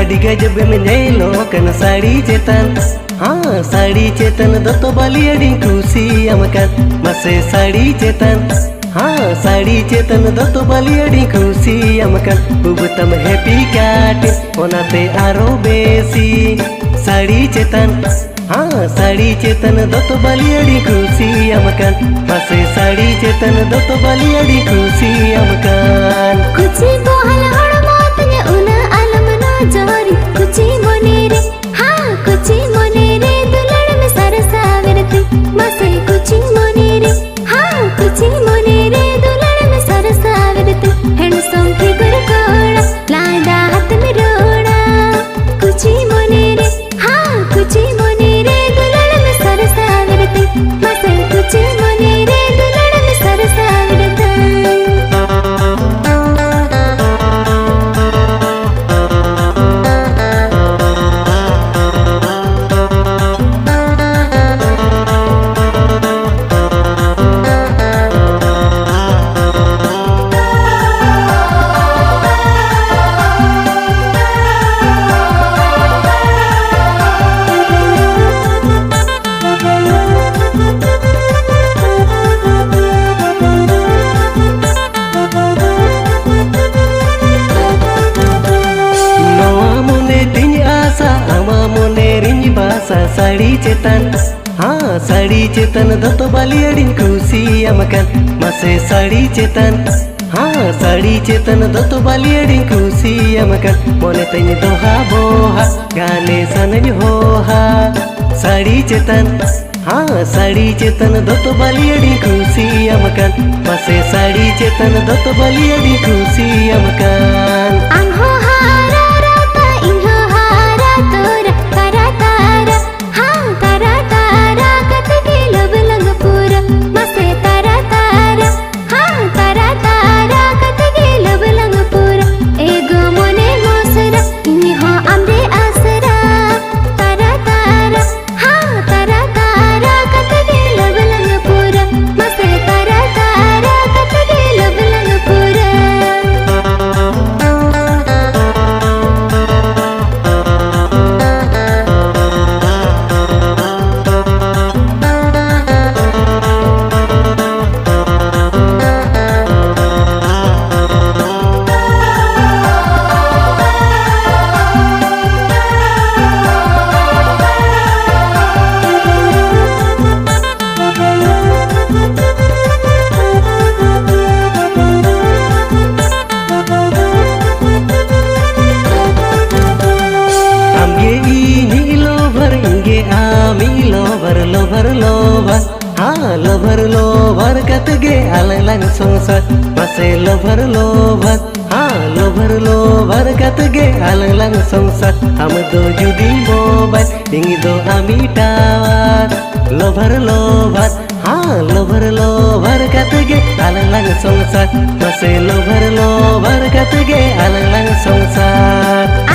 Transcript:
adi gajab menyelo kan sari cetan. Sari cetan doto bali adi kusi amakan mase sari cetan. Sari cetan doto bali adi kusi amakan bubutam happy katin onate aro besi sari cetan. Sari cetan doto bali adi kusi amakan mase sari cetan doto bali adi kusi amakan. Kuchi bohal hormatnya una alam na jari kuchi monere kuchi monere dulan में सरसा विरती मसे कुची मोनेरे कुची मोनेरे दुलन में Sarsa विरती handsome figure कोड़ा लादा हाथ में रोड़ा कुची मोनेरे कुची मोनेरे दुलन में सरसा विरती मसे कुची मोनेरे दुलन में Sarsa विरती sari cetan. Sari cetan doto bali adin kusi amakan mase sari cetan. Sari cetan doto bali adin kusi amakan mone tanya doha boha gane sanany hoha sari cetan. Sari cetan doto bali adin kusi amakan mase sari cetan doto bali adin kusi amakan. Angho hara rata inho hara tora tara tara tara tara katge लब lung पूरा मसे tara tara tara tara katge लब lung पूरा ego mone mosra ini ho amre asra tara tara tara tara katge लब lung पूरा मसे tara tara katge लब lung पूरा. Lover lover katge alang songsar mase lover lover lover lover katge alang songsar ham do judi mobile ingi do ami tawar lover lover lover lover katge alang songsar mase lover lover katge alang songsar.